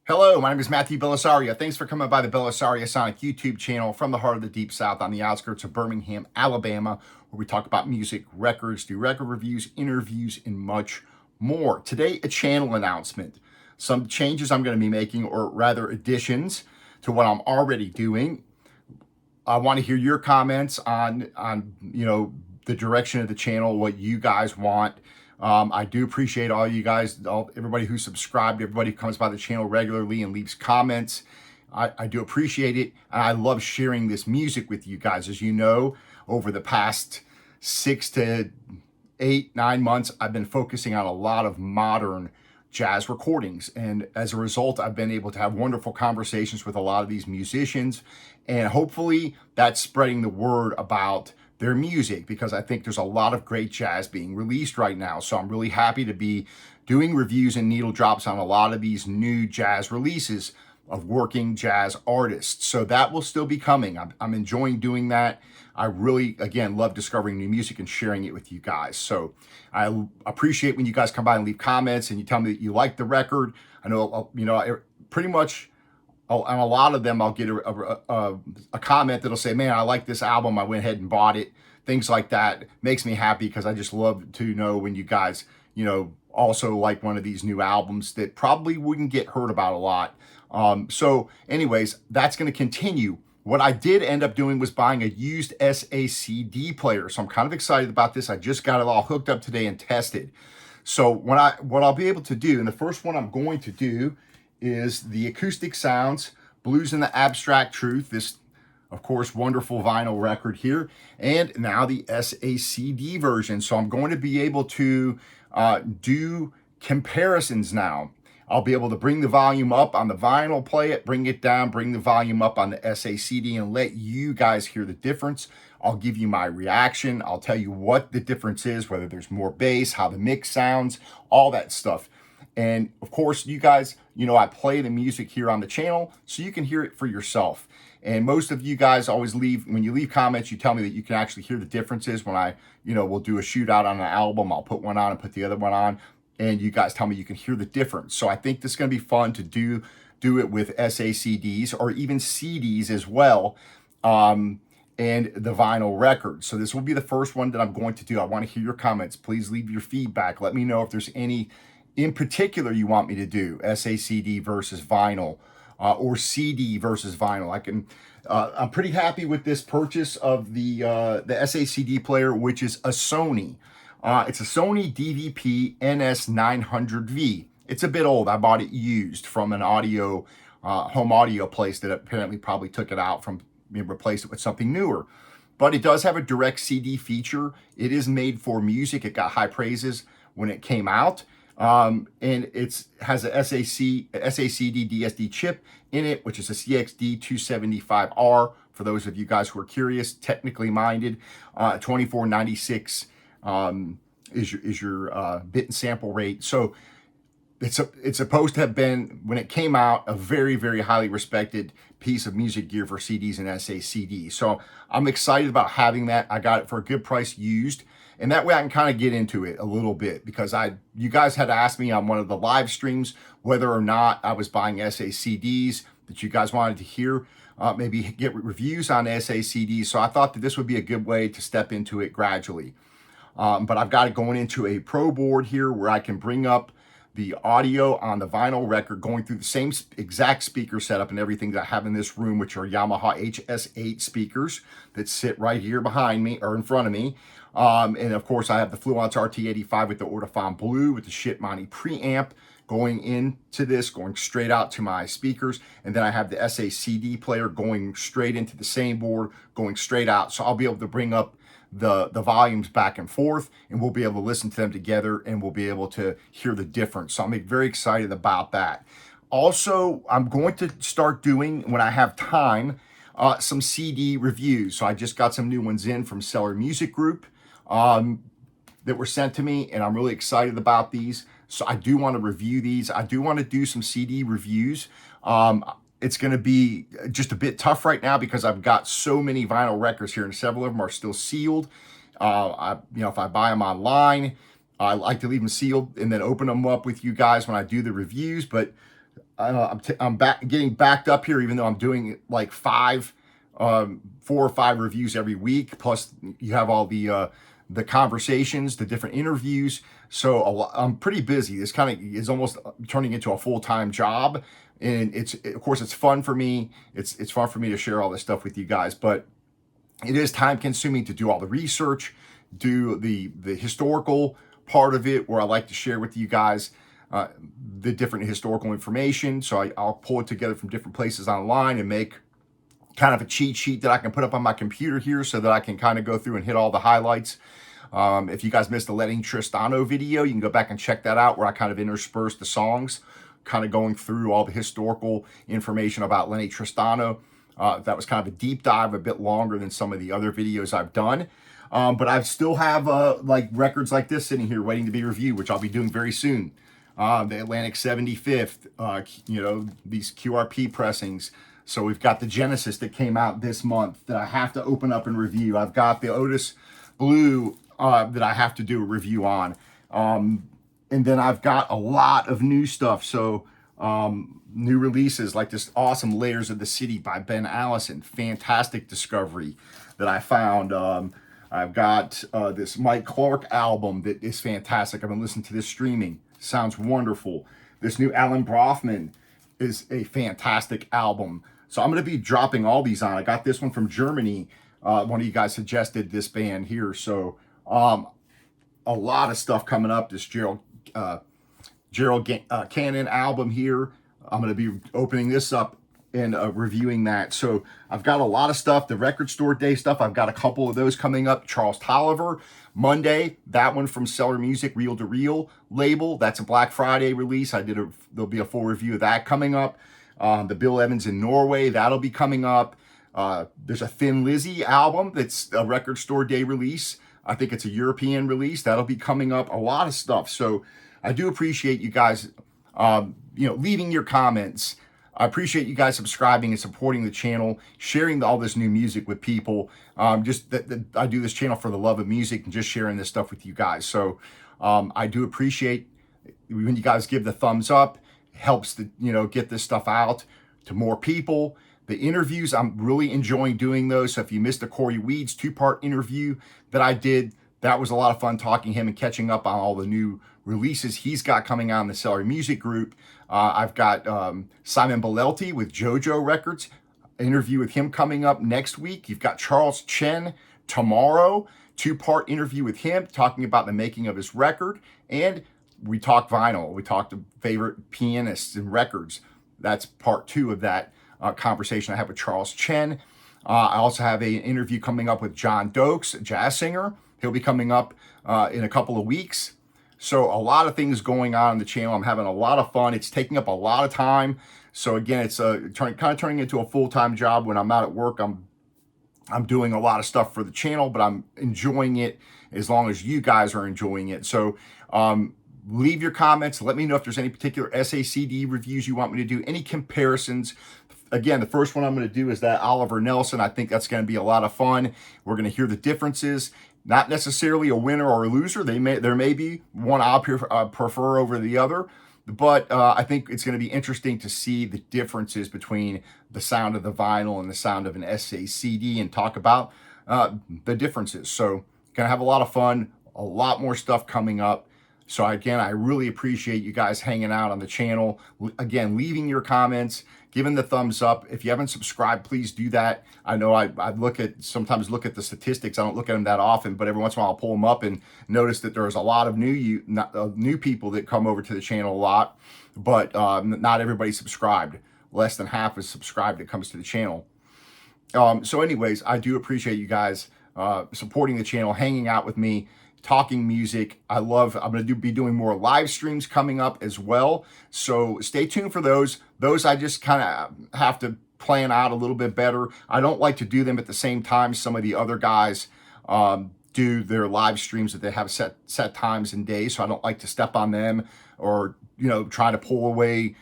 Hello, my name is Matthew Bellisario. Thanks for coming by the BellisarioSonic YouTube channel from the heart of the Deep South on the outskirts of Birmingham, Alabama, where we talk about music, records, do record reviews, interviews, and much more. Today, a channel announcement. Some changes I'm going to be making, or rather additions to what I'm already doing. I want to hear your comments on the direction of the channel, what you guys want. I do appreciate all you guys, everybody who subscribed, everybody who comes by the channel regularly and leaves comments. I do appreciate it. And I love sharing this music with you guys. As you know, over the past 6 to 8, 9 months, I've been focusing on a lot of modern jazz recordings. And as a result, I've been able to have wonderful conversations with a lot of these musicians. And hopefully that's spreading the word about their music, because I think there's a lot of great jazz being released right now. So I'm really happy to be doing reviews and needle drops on a lot of these new jazz releases of working jazz artists. So that will still be coming. I'm enjoying doing that. I really, again, love discovering new music and sharing it with you guys. So I appreciate when you guys come by and leave comments and you tell me that you like the record. I know, pretty much on a lot of them, I'll get a comment that'll say, man, I like this album. I went ahead and bought it. Things like that makes me happy, because I just love to know when you guys, also like one of these new albums that probably wouldn't get heard about a lot. So anyways, that's going to continue. What I did end up doing was buying a used SACD player. So I'm kind of excited about this. I just got it all hooked up today and tested. So what I'll be able to do, and the first one I'm going to do, is the Acoustic Sounds, Blues and the Abstract Truth, this, of course, wonderful vinyl record here, and now the SACD version. So I'm going to be able to do comparisons now. I'll be able to bring the volume up on the vinyl, play it, bring it down, bring the volume up on the SACD, and let you guys hear the difference. I'll give you my reaction. I'll tell you what the difference is, whether there's more bass, how the mix sounds, all that stuff. And of course, you guys, I play the music here on the channel so you can hear it for yourself. And most of you guys always when you leave comments, you tell me that you can actually hear the differences when we'll do a shootout on an album. I'll put one on and put the other one on, and you guys tell me you can hear the difference. So I think this is going to be fun to do it with SACDs or even CDs as well. And the vinyl record. So this will be the first one that I'm going to do. I want to hear your comments. Please leave your feedback. Let me know if there's any in particular you want me to do, SACD versus vinyl, or CD versus vinyl. I'm pretty happy with this purchase of the SACD player, which is a Sony. It's a Sony DVP NS900V. It's a bit old. I bought it used from an home audio place that apparently probably took it out from, replaced it with something newer. But it does have a direct CD feature. It is made for music. It got high praises when it came out. And it has a SACD DSD chip in it, which is a CXD275R. For those of you guys who are curious, technically minded, 2496 is your bit and sample rate. So it's supposed to have been, when it came out, a very, very highly respected piece of music gear for CDs and SACD. So I'm excited about having that. I got it for a good price used. And that way I can kind of get into it a little bit, because you guys had asked me on one of the live streams whether or not I was buying SACDs, that you guys wanted to hear, maybe get reviews on SACDs. So I thought that this would be a good way to step into it gradually. But I've got it going into a Pro board here where I can bring up the audio on the vinyl record, going through the same exact speaker setup and everything that I have in this room, which are Yamaha HS8 speakers that sit right here behind me, or in front of me. And of course I have the Fluence RT85 with the Ortofon Blue with the Shitmoney preamp going into this, going straight out to my speakers. And then I have the SACD player going straight into the same board, going straight out. So I'll be able to bring up the volumes back and forth, and we'll be able to listen to them together, and we'll be able to hear the difference. So I'm very excited about that. Also, I'm going to start doing, when I have time, some CD reviews. So I just got some new ones in from Cellar Music Group that were sent to me, and I'm really excited about these. So I do want to review these. I do want to do some CD reviews. It's going to be just a bit tough right now because I've got so many vinyl records here, and several of them are still sealed. If I buy them online, I like to leave them sealed and then open them up with you guys when I do the reviews. But I'm back getting backed up here, even though I'm doing like 4 or 5 reviews every week. Plus, you have all the conversations, the different interviews. So I'm pretty busy. This kind of is almost turning into a full-time job, and of course it's fun for me. It's fun for me to share all this stuff with you guys, but it is time consuming to do all the research, do the historical part of it, where I like to share with you guys uh, the different historical information. So I'll pull it together from different places online and make kind of a cheat sheet that I can put up on my computer here so that I can kind of go through and hit all the highlights. If you guys missed the Lenny Tristano video, you can go back and check that out, where I kind of intersperse the songs, kind of going through all the historical information about Lenny Tristano. That was kind of a deep dive, a bit longer than some of the other videos I've done. But I still have like records like this sitting here waiting to be reviewed, which I'll be doing very soon. The Atlantic 75th, these QRP pressings. So we've got the Genesis that came out this month that I have to open up and review. I've got the Otis Blue that I have to do a review on. And then I've got a lot of new stuff. So new releases like this awesome Layers of the City by Ben Allison. Fantastic discovery that I found. I've got this Mike Clark album that is fantastic. I've been listening to this streaming. Sounds wonderful. This new Alan Brofman is a fantastic album. So I'm going to be dropping all these on. I got this one from Germany. One of you guys suggested this band here. So a lot of stuff coming up. This Gerald Cannon album here. I'm going to be opening this up and reviewing that. So I've got a lot of stuff. The Record Store Day stuff, I've got a couple of those coming up. Charles Tolliver, Monday, that one from Cellar Music, Reel to Reel label. That's a Black Friday release. There'll be a full review of that coming up. The Bill Evans in Norway, that'll be coming up. There's a Thin Lizzy album that's a Record Store Day release. I think it's a European release. That'll be coming up. A lot of stuff. So I do appreciate you guys, leaving your comments. I appreciate you guys subscribing and supporting the channel, sharing all this new music with people. Just that I do this channel for the love of music and just sharing this stuff with you guys. So I do appreciate when you guys give the thumbs up. It helps to get this stuff out to more people. The interviews, I'm really enjoying doing those. So if you missed the Corey Weeds 2-part interview that I did, that was a lot of fun talking to him and catching up on all the new releases he's got coming out in the Cellar Music Group. I've got Simon Belelti with JoJo Records, interview with him coming up next week. You've got Charles Chen tomorrow, 2-part interview with him talking about the making of his record. And we talk vinyl. We talked to favorite pianists and records. That's part 2 of that conversation I have with Charles Chen. I also have an interview coming up with John Dokes, a jazz singer. He'll be coming up in a couple of weeks. So a lot of things going on the channel. I'm having a lot of fun. It's taking up a lot of time. So again, it's kind of turning into a full-time job. When I'm not at work, I'm doing a lot of stuff for the channel, but I'm enjoying it as long as you guys are enjoying it. So leave your comments. Let me know if there's any particular SACD reviews you want me to do, any comparisons. Again, the first one I'm going to do is that Oliver Nelson. I think that's going to be a lot of fun. We're going to hear the differences. Not necessarily a winner or a loser. There may be one I'll prefer over the other, but I think it's going to be interesting to see the differences between the sound of the vinyl and the sound of an SACD and talk about the differences. So going to have a lot of fun, a lot more stuff coming up. So again, I really appreciate you guys hanging out on the channel. Again, leaving your comments, giving the thumbs up. If you haven't subscribed, please do that. I know I sometimes look at the statistics. I don't look at them that often, but every once in a while I'll pull them up and notice that there's a lot of new people that come over to the channel a lot, but not everybody subscribed. Less than half is subscribed that comes to the channel. So anyways, I do appreciate you guys supporting the channel, hanging out with me, talking music. I'm going to be doing more live streams coming up as well. So stay tuned for those. Those I just kind of have to plan out a little bit better. I don't like to do them at the same time some of the other guys do their live streams, that they have set times and days. So I don't like to step on them or, try to pull away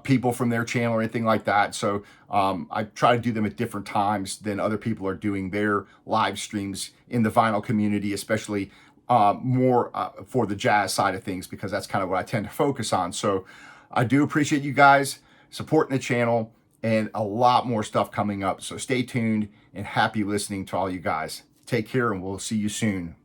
people from their channel or anything like that. So I try to do them at different times than other people are doing their live streams in the vinyl community, especially more for the jazz side of things, because that's kind of what I tend to focus on. So I do appreciate you guys supporting the channel and a lot more stuff coming up. So stay tuned and happy listening to all you guys. Take care and we'll see you soon.